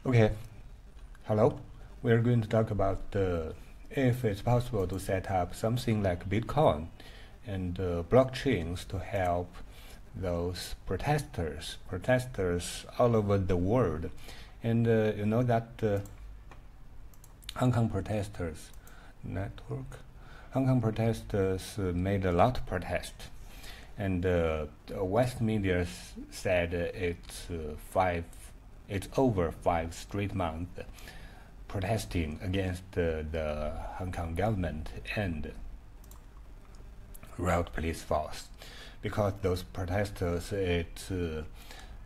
Okay, hello. We are going to talk about if it's possible to set up something like Bitcoin and blockchains to help those protesters all over the world. And you know that Hong Kong protesters network, Hong Kong protesters made a lot of protests, and West media said it's over 5 straight months protesting against the Hong Kong government and route police force, because those protesters, it's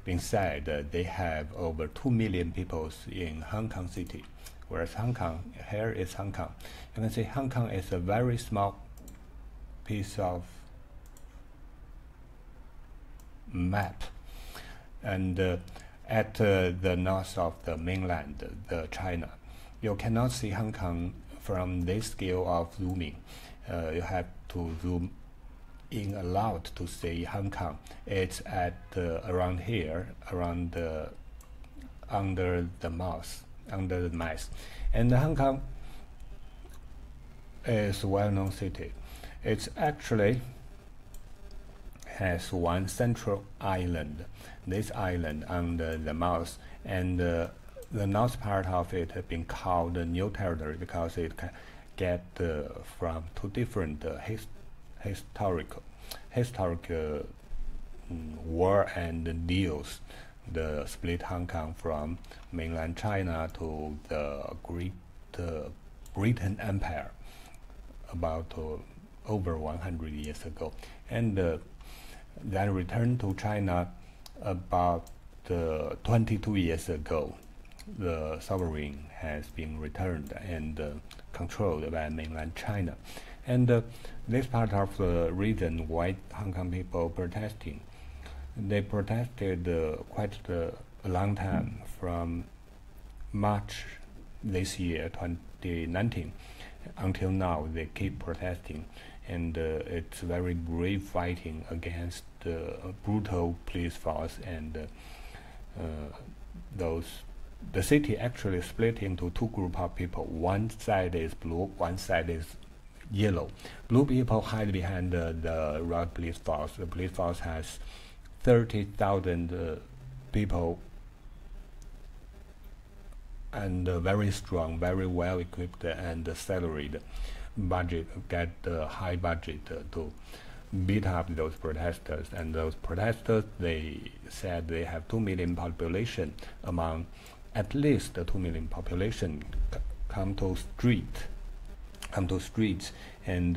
been said they have over 2 million people in Hong Kong city, whereas here is Hong Kong. You can see Hong Kong is a very small piece of map, and at the north of the mainland, the China, you cannot see Hong Kong from this scale of zooming. You have to zoom in a lot to see Hong Kong. It's at around here, around under the mouse, and Hong Kong is a well-known city. It's actually has one central island. This island under the mouth, and the north part of it has been called new territory because it can get from two different historical war and deals. The split Hong Kong from mainland China to the Great Britain Empire about over 100 years ago, and then returned to China about 22 years ago. The sovereign has been returned and controlled by mainland China, and this part of the reason why Hong Kong people protesting. They protested quite a long time, from March this year 2019 until now. They keep protesting, and it's very brave fighting against brutal police force, and the city actually split into two groups of people. One side is blue, one side is yellow. Blue people hide behind the route police force. The police force has 30,000 people, and very strong, very well equipped and salaried budget, get the high budget to beat up those protesters. And those protesters, they said they have 2 million population. Among at least 2 million population come to streets and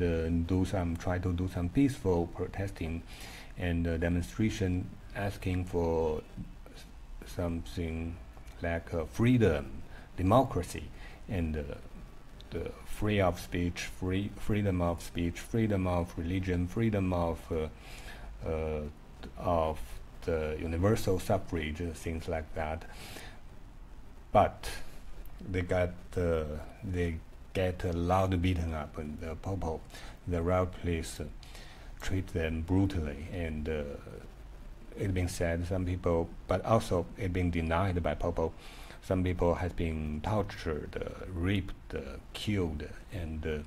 try to do some peaceful protesting and demonstration, asking for something like freedom, democracy, and the freedom of speech, freedom of religion, freedom of the universal suffrage, things like that. But they get loud beaten up, and the route police treat them brutally, and it's been said some people, but also it's been denied by people. Some people has been tortured, raped, killed, and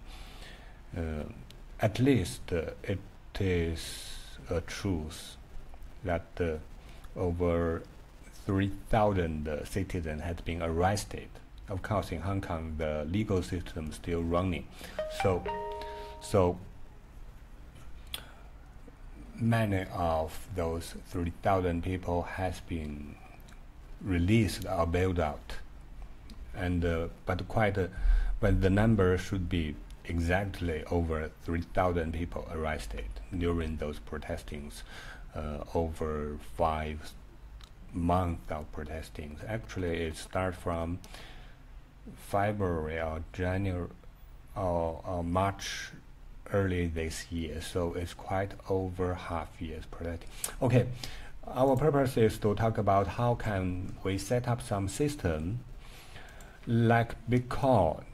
at least it is a truth that over 3,000 citizens has been arrested. Of course, in Hong Kong, the legal system is still running, so many of those 3,000 people has been released or bailed out, and but the number should be exactly over 3,000 people arrested during those protestings, over 5 months of protestings. Actually, it starts from February or January or March early this year, so it's quite over half years protesting. Okay, our purpose is to talk about how can we set up some system like Bitcoin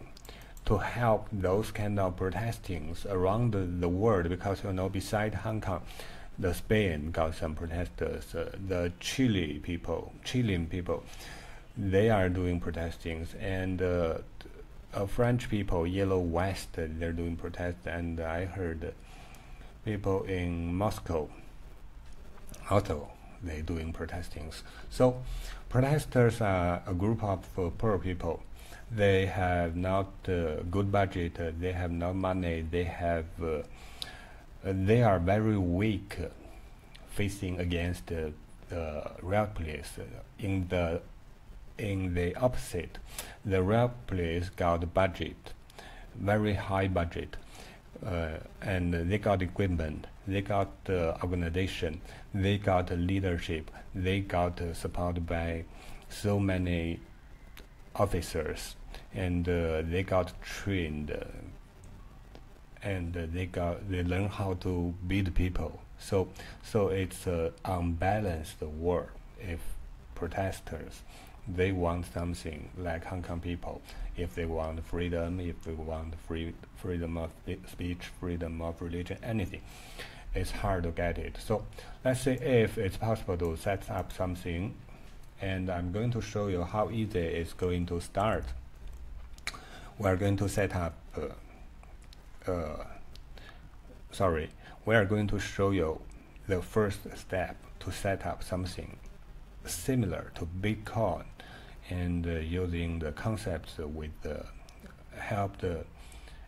to help those kind of protestings around the world, because beside Hong Kong, the Spain got some protesters, the Chilean people they are doing protestings, and French people, Yellow West, they're doing protests, and I heard people in Moscow also they doing protestings. So protesters are a group of poor people. They have not good budget. They have no money. They are very weak, facing against the real police. In the opposite, the real police got budget, very high budget, and they got equipment, they got organization, they got leadership, they got support by so many officers, and they got trained, and they learn how to beat people. So it's an unbalanced world. If protesters, they want something like Hong Kong people, if they want freedom, if they want freedom of speech, freedom of religion, anything, it's hard to get it. So let's say if it's possible to set up something, and I'm going to show you how easy it's going to start. We're going to set up we are going to show you the first step to set up something similar to Bitcoin, and using the concepts with help the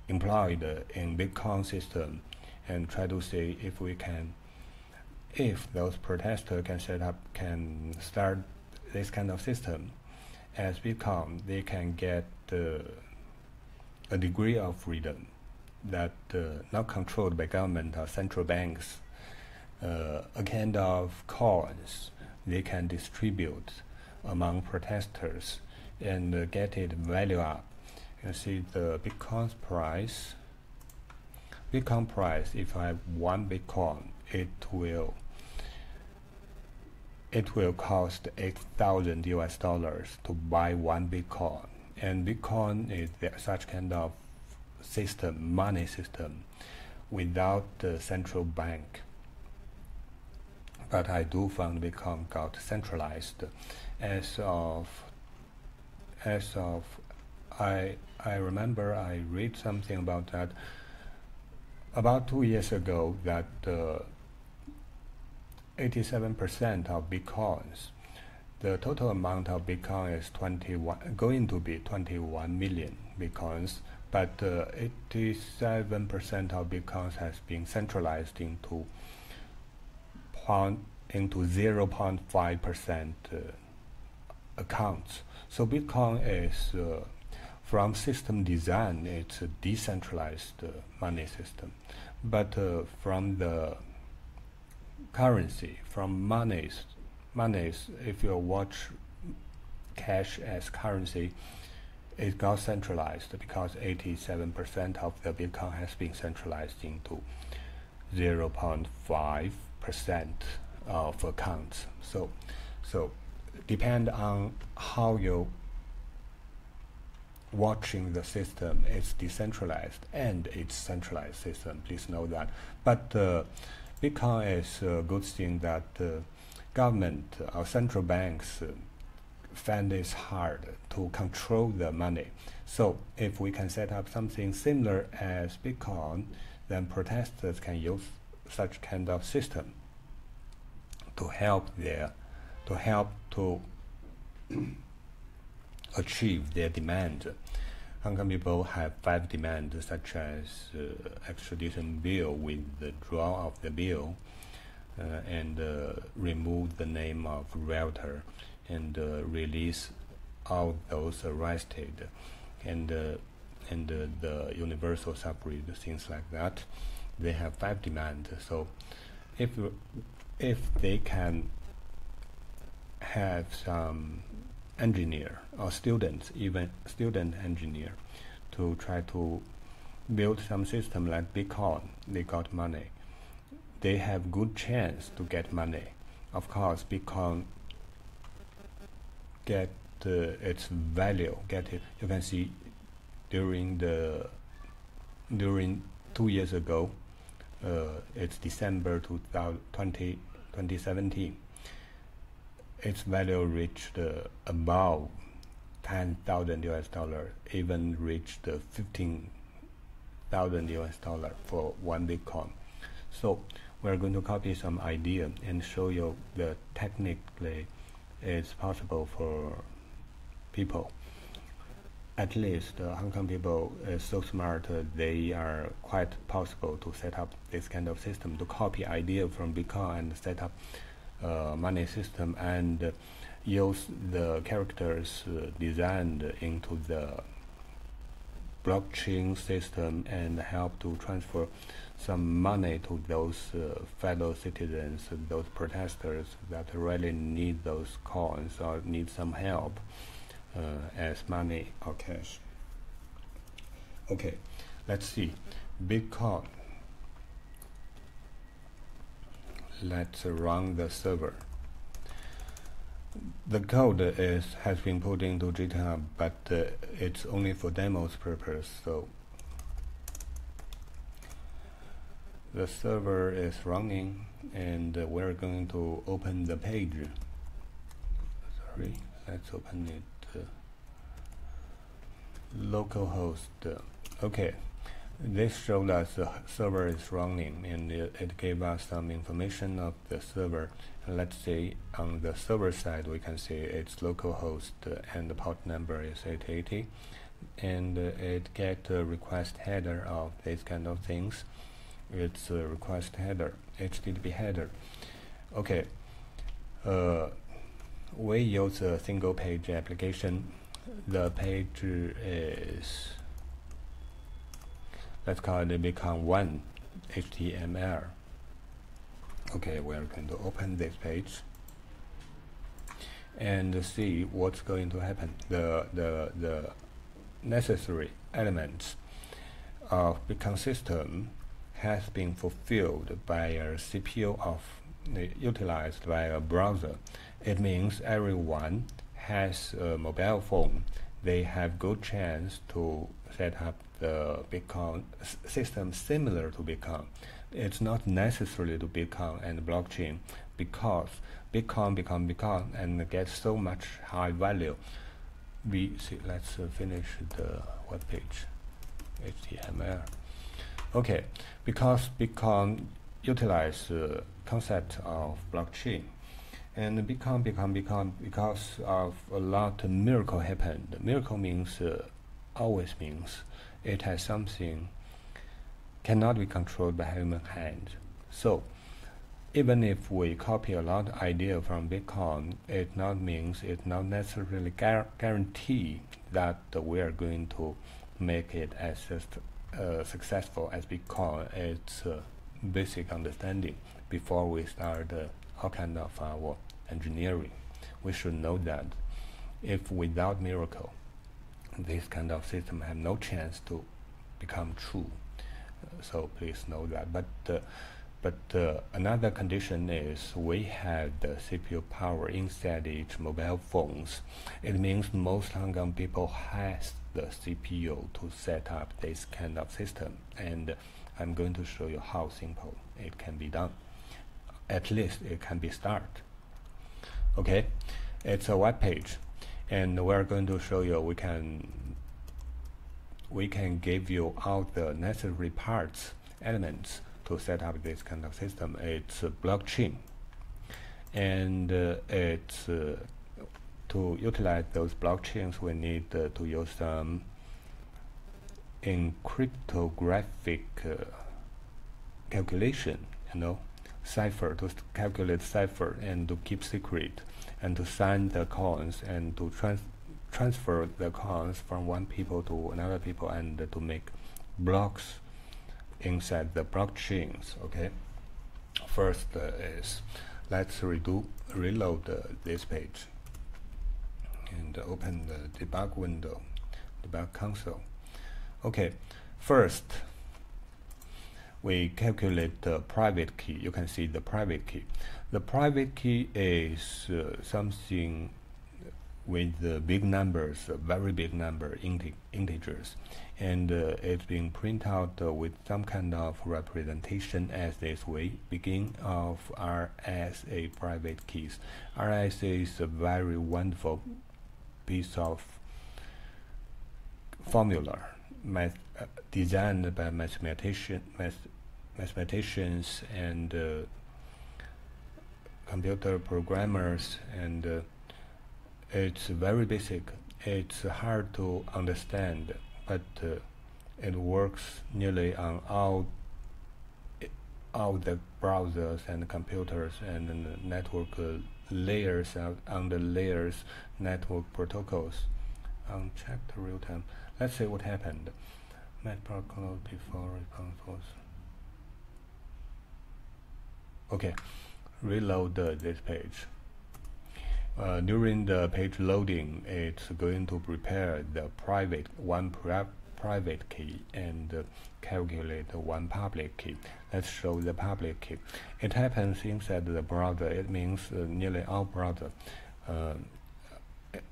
employed in Bitcoin system, and try to see if those protesters can start this kind of system as Bitcoin, they can get a degree of freedom that not controlled by government or central banks, a kind of coins they can distribute among protesters and get it value up. You see the Bitcoin's price. Bitcoin price, if I have 1 Bitcoin, it will cost $8,000 to buy 1 Bitcoin. And Bitcoin is such kind of system, money system, without the central bank. But I do find Bitcoin got centralized I remember I read something about that about 2 years ago, that 87% of Bitcoins, the total amount of Bitcoin is going to be 21 million Bitcoins, but 87% of Bitcoins has been centralized into 0.5% accounts. So Bitcoin is, from system design, it's a decentralized money system. But from the currency, from monies, if you watch cash as currency, it got centralized because 87% of the Bitcoin has been centralized into 0.5% of accounts. So depend on how you watching the system. It's decentralized and it's centralized system, please know that. But Bitcoin is a good thing that government or central banks find it hard to control the money. So if we can set up something similar as Bitcoin, then protesters can use such kind of system to help to achieve their demand. Hong Kong people have 5 demands, such as extradition bill, withdrawal of the bill, and remove the name of realtor, and release all those arrested, and the universal suffrage, things like that. They have 5 demands. So if they can have some engineer or students, even student engineer, to try to build some system like Bitcoin, they got money. They have good chance to get money. Of course, Bitcoin get its value. You can see during 2 years ago, it's December 2017. its value reached above 10,000 US dollar, even reached 15,000 US dollar for one Bitcoin. So we're going to copy some idea and show you that technically it's possible for people. At least Hong Kong people is so smart, they are quite possible to set up this kind of system, to copy idea from Bitcoin and set up money system and use the characters designed into the blockchain system and help to transfer some money to those fellow citizens, those protesters that really need those coins or need some help as money or cash. Okay, let's see. Bitcoin. Let's run the server. The code has been put into GitHub, but it's only for demos purpose. So the server is running, and we're going to open the page. Sorry, let's open it. Localhost. Okay, this showed us the server is running, and it gave us some information of the server. Let's say on the server side we can see it's localhost and the port number is 880, and it get a request header of these kind of things. It's a request header, HTTP header. Okay, we use a single page application. The page is, let's call it Bitcoin 1 HTML. Okay, we're going to open this page and see what's going to happen. The necessary elements of Bitcoin system has been fulfilled by a CPU utilized by a browser. It means everyone has a mobile phone. They have good chance to set up the Bitcoin system similar to Bitcoin. It's not necessarily to Bitcoin and blockchain, because Bitcoin become Bitcoin and gets so much high value. Let's finish the web page, HTML. Okay, because Bitcoin utilize the concept of blockchain, and Bitcoin because of a lot of miracle happened. Miracle means always means it has something cannot be controlled by human hand. So even if we copy a lot of idea from Bitcoin, it not necessarily guarantee that we are going to make it as successful as Bitcoin. It's basic understanding before we start all kind of our engineering. We should know that if without miracle, this kind of system have no chance to become true. So please know that. But another condition is we have the CPU power inside each mobile phones. It means most Hong Kong people has the CPU to set up this kind of system, and I'm going to show you how simple it can be done. At least it can be started. Okay, it's a web page, and we're going to show you we can give you all the necessary parts, elements to set up this kind of system. It's a blockchain, and it's to utilize those blockchains we need to use some cryptographic calculation, cipher, to calculate cipher and to keep secret, and to sign the coins and to transfer the coins from one people to another people, and to make blocks inside the blockchains. Okay, first is let's reload this page and open the debug window, debug console. Okay, first we calculate the private key. You can see the private key. The private key is something with big numbers, very big number integers, and it's being printed out with some kind of representation as this way. Begin of RSA private keys. RSA is a very wonderful piece of formula designed by mathematicians and computer programmers, and it's very basic. It's hard to understand, but it works nearly on all the browsers and computers and network layers on the layers network protocols. Unchecked real time. Let's see what happened. Matplotlib close before response was. Okay, reload this page. During the page loading, it's going to prepare the private key and calculate one public key. Let's show the public key. It happens inside the browser. It means nearly all browser.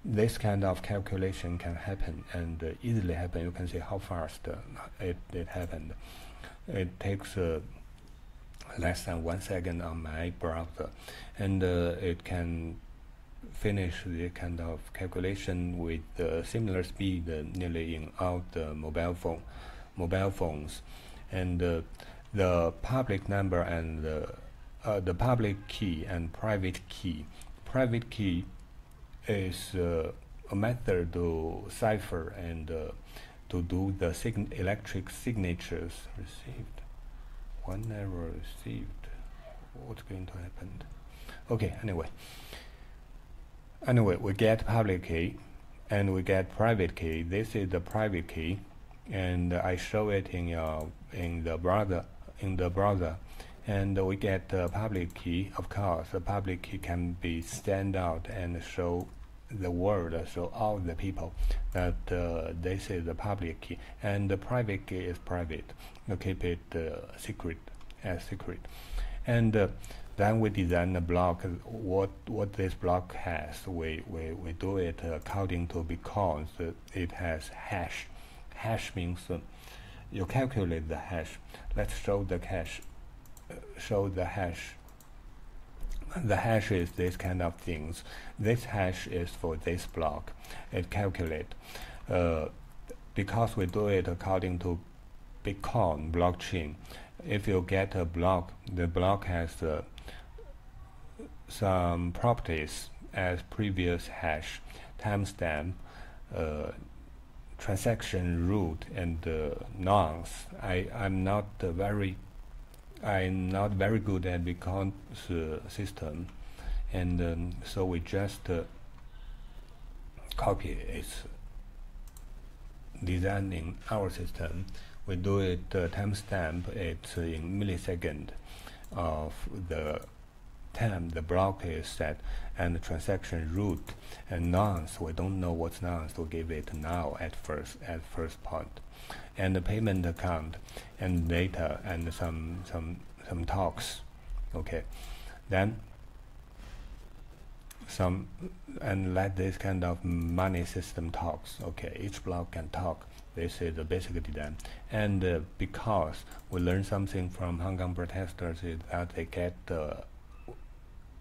This kind of calculation can happen and easily happen. You can see how fast it happened. It takes less than 1 second on my browser, and it can finish the kind of calculation with similar speed nearly in all the mobile phones. And the public number and the public key and private key. Private key is a method to cipher and to do the electric signatures received. One error received. What's going to happen? Okay, anyway, we get public key and we get private key. This is the private key, and I show it in the browser. And we get the public key. Of course, the public key can be stand out and show the world, show all the people that this is the public key, and the private key is private. You keep it secret. And then we design a block. What this block has, we do it according to, because it has hash. Hash means you calculate the hash. Let's show the hash. The hash is this kind of things. This hash is for this block. It calculates. Because we do it according to Bitcoin blockchain. If you get a block, the block has some properties as previous hash, timestamp, transaction root, and nonce. I'm not very good at Bitcoin system, and so we just copy its design in our system. We do it timestamp. It's in millisecond of the time the block is set, and the transaction root and nonce. We don't know what's nonce, so give it now at first point, and the payment account and data and some talks. Okay, then and let this kind of money system talks. Okay, each block can talk. This is the basic design. And because we learned something from Hong Kong protesters, is that they get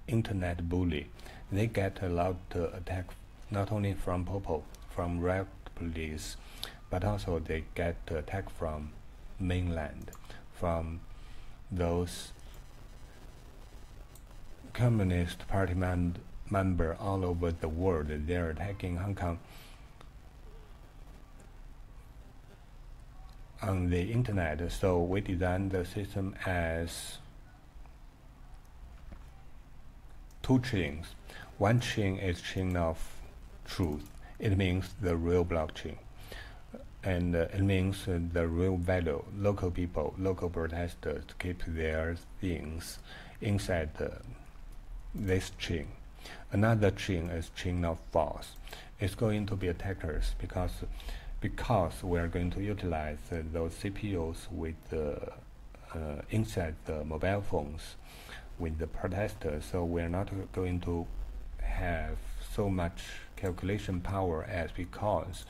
internet bully. They get allowed to attack not only from Popo, from red police, but also they get attack from mainland, from those Communist Party member all over the world. They're attacking Hong Kong on the internet. So we designed the system as two chains. One chain is chain of truth. It means the real blockchain, and it means the real value. Local people, local protesters keep their things inside this chain. Another chain is chain of false. It's going to be attackers because we are going to utilize those CPUs with inside the mobile phones with the protesters. So we're not going to have so much calculation power as because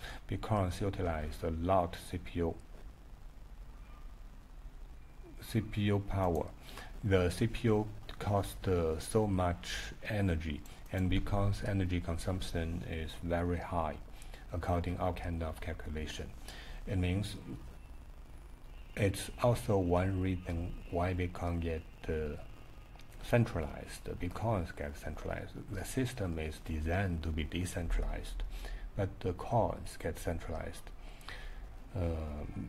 utilize a lot CPU power. The CPU costs so much energy, and because energy consumption is very high, according all kind of calculation, it means it's also one reason why we can't get centralized. Because get centralized, the system is designed to be decentralized, but the coins get centralized.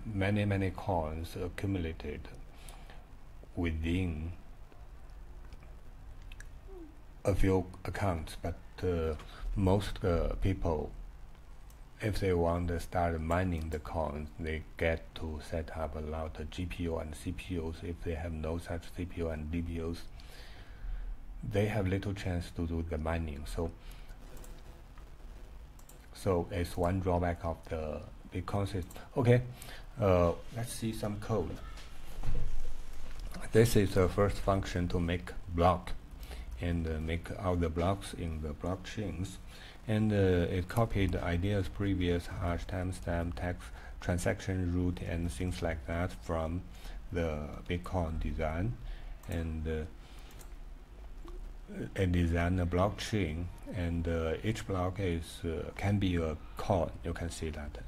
Many coins accumulated within a few accounts, but most people, if they want to start mining the coins, they get to set up a lot of GPU and CPUs. If they have no such CPU and DPUs, they have little chance to do the mining. So it's one drawback of the big concept. Okay, let's see some code. This is the first function to make block and make all the blocks in the blockchains. And it copied ideas previous hash, timestamp, text, transaction route, and things like that from the Bitcoin design. And it designed a blockchain, and each block is can be a coin. You can see that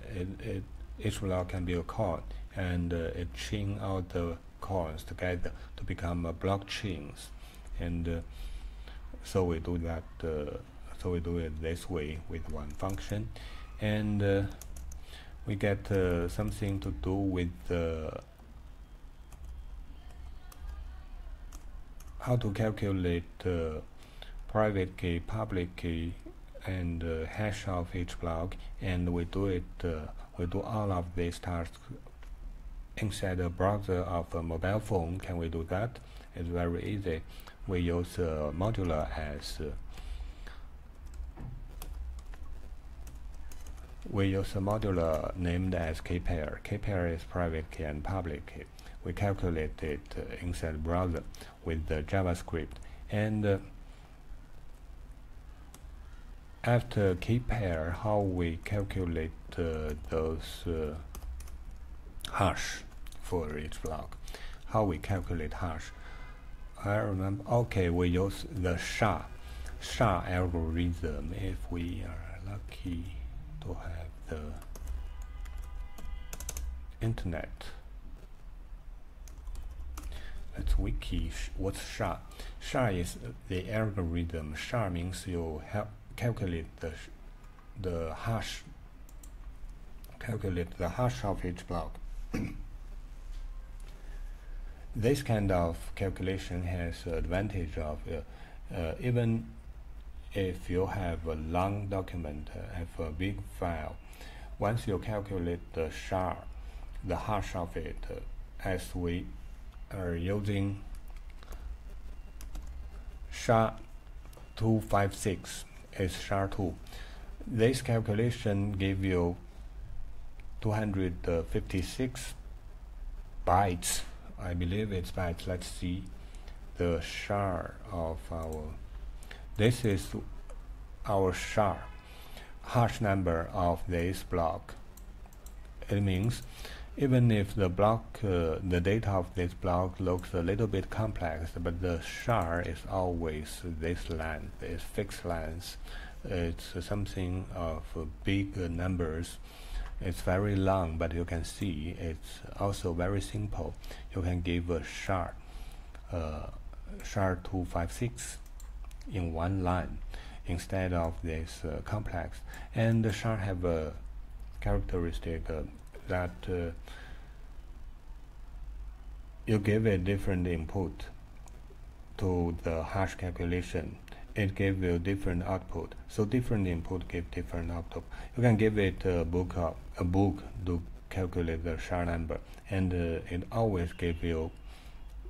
each block can be a coin, and it chain all the coins together to become blockchains. And so we do that. So we do it this way with one function, and we get something to do with how to calculate private key, public key, and hash of each block. And we do it. We do all of these tasks inside a browser of a mobile phone. Can we do that? It's very easy. We use modular as we use a modular named as kpair. Kpair is private key and public key. We calculate it inside the browser with the JavaScript. And after kpair, how we calculate those hash for each block? How we calculate hash? I remember. Okay, we use the Char algorithm. If we are lucky to have the internet. Let's wiki what's Char. Char is the algorithm. Char means you calculate the hash. Calculate the hash of each block. This kind of calculation has advantage of even if you have a long document, have a big file, once you calculate the Char, the hash of it, as we are using Char 256 is Char 2. This calculation give you 256 bytes. I believe it's bytes. Let's see the Char of our. This is our Char hash number of this block. It means even if the block, the data of this block looks a little bit complex, but the Char is always this length, is fixed length. It's something of big numbers. It's very long, but you can see it's also very simple. You can give a Char 256 in one line instead of this complex. And the Char have a characteristic that you give a different input to the hash calculation. It gives you different output. So different input give different output. You can give it a book to calculate the Char number, and it always gives you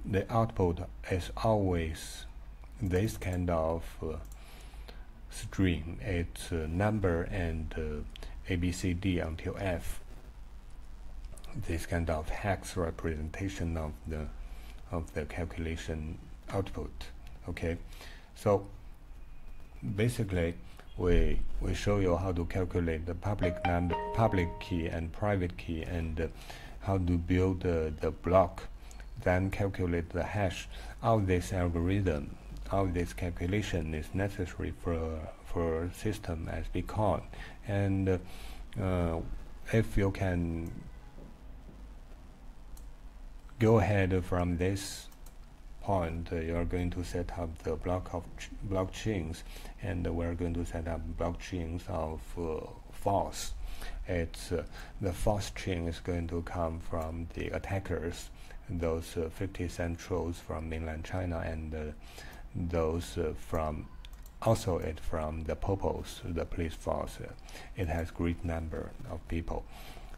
the output is always this kind of string. It's number and ABCD until F. This kind of hex representation of the calculation output. Okay, so basically we show you how to calculate the public key and private key, and how to build the block, then calculate the hash. All this algorithm, all this calculation is necessary for a system as Bitcoin. And if you can go ahead from this point, you are going to set up the blockchains, and we're going to set up blockchains of false. It's the false chain is going to come from the attackers, those 50 centrals from mainland China, and those from the popos, the police force. It has great number of people.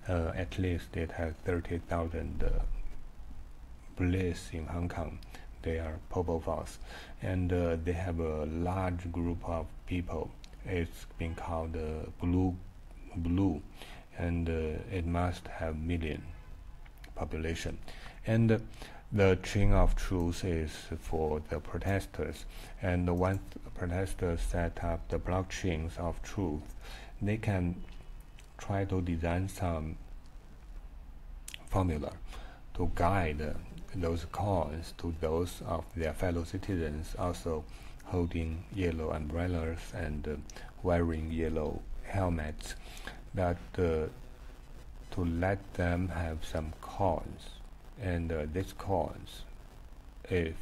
At least it has 30,000 police in Hong Kong. They are popo force, and they have a large group of people. It's been called blue, and it must have million population. And the chain of truth is for the protesters, and once the protesters set up the blockchains of truth, they can try to design some formula to guide those coins to those of their fellow citizens also holding yellow umbrellas and wearing yellow helmets, but to let them have some coins. And these coins, if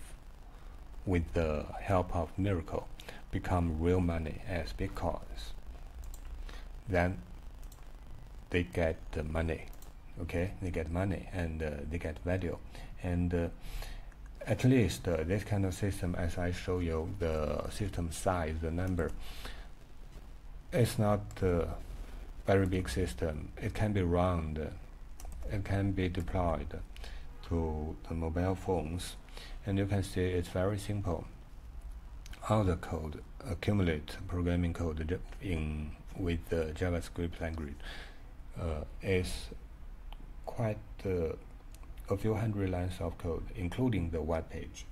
with the help of miracle, become real money as Bitcoins, then they get the money. Okay, they get money, and they get value. And at least this kind of system, as I show you, the system size, the number, it's not a very big system. It can be run, it can be deployed to the mobile phones, and you can see it's very simple. All the code, accumulate programming code with the JavaScript language, is quite a few hundred lines of code, including the web page.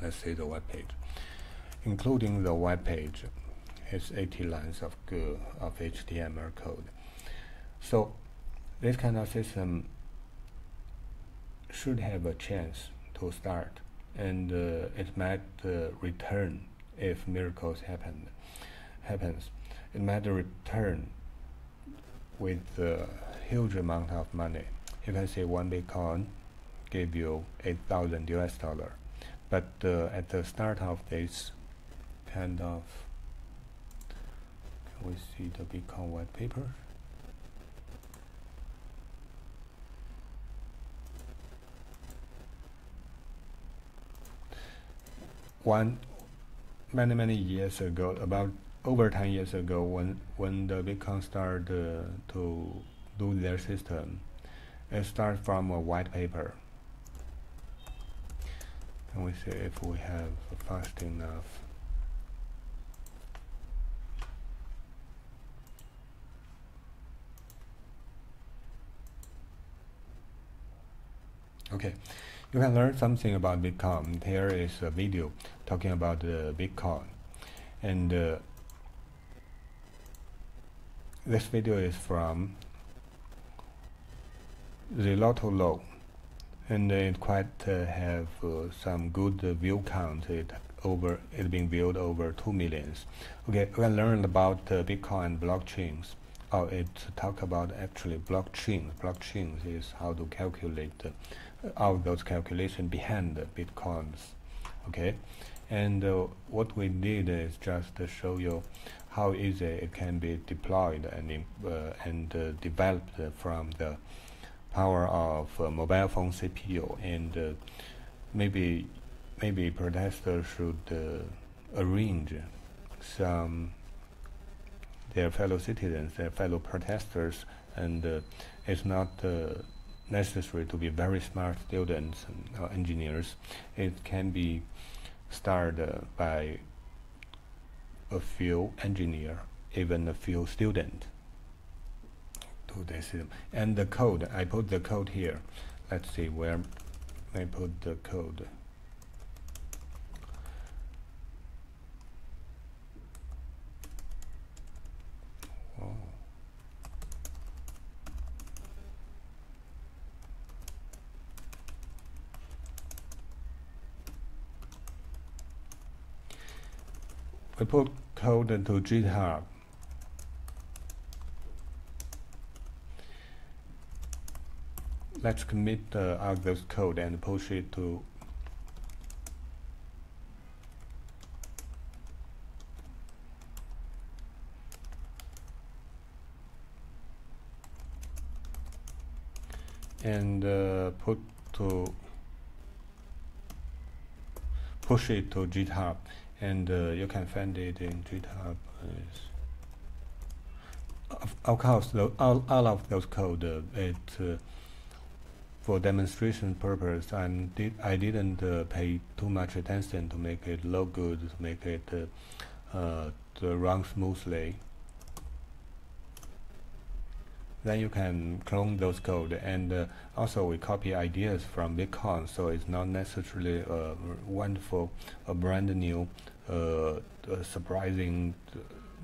Let's say the web page. Including the web page, it's 80 lines of HTML code. So this kind of system should have a chance to start, and it might return if miracles happens. It might return with a huge amount of money. You can see one Bitcoin gave you $8,000 US. But at the start of this kind of, can we see the Bitcoin white paper? Many years ago, about over 10 years ago, when the Bitcoin started to do their system, it started from a white paper. Can we see if we have fast enough? Okay, you can learn something about Bitcoin. Here is a video talking about Bitcoin, and this video is from the Lotto Low, and it quite have some good view count. It been viewed over 2 million. Okay, we can learn about Bitcoin blockchains. It talk about actually blockchains. Blockchains is how to calculate all those calculations behind the Bitcoins. Okay, and what we did is just to show you how easy it can be deployed and developed from the power of mobile phone CPU, and maybe protesters should arrange some their fellow citizens, their fellow protesters, and it's not necessary to be very smart students or engineers. It can be started by a few engineers, even a few students. To the system. And the code, I put the code here. Let's see where I put the code. we put code to GitHub. Let's commit out those code and push it to push it to GitHub, and you can find it in GitHub. Of course, all of those code, for demonstration purpose, I didn't pay too much attention to make it look good, to make it to run smoothly. Then you can clone those code, and also we copy ideas from Bitcoin, so it's not necessarily a wonderful, a brand new, surprising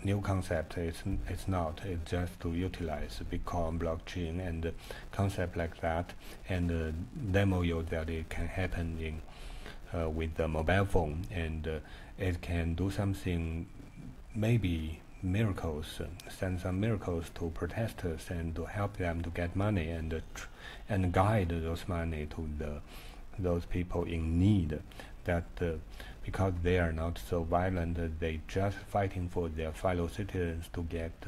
new concept. It's not. It's just to utilize Bitcoin blockchain and concept like that, and demo you that it can happen in with the mobile phone, and it can do something, maybe miracles, send some miracles to protesters and to help them to get money, and guide those money to those people in need, that because they are not so violent, they just fighting for their fellow citizens to get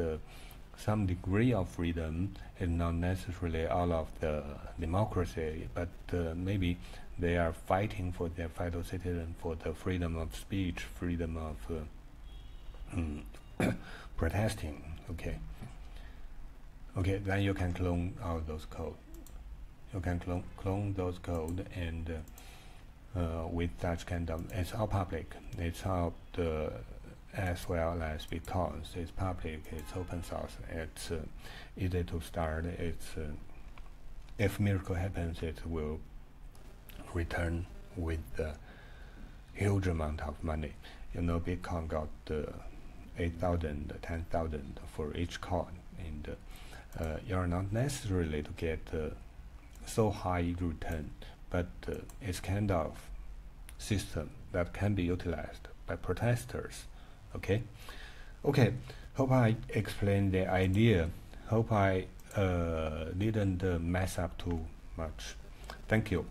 some degree of freedom. It's not necessarily all of the democracy, but maybe they are fighting for their fellow citizens for the freedom of speech, freedom of protesting. Okay, then you can clone all those code. You can clone those code, and with such kind of, it's all public. It's all as well as because it's public, it's open source, it's easy to start. It's if miracle happens, it will return with a huge amount of money. You know, Bitcoin got 8,000, 10,000 for each coin, and you're not necessarily to get so high return, but it's kind of system that can be utilized by protesters. Okay, hope I explained the idea. Hope I didn't mess up too much. Thank you.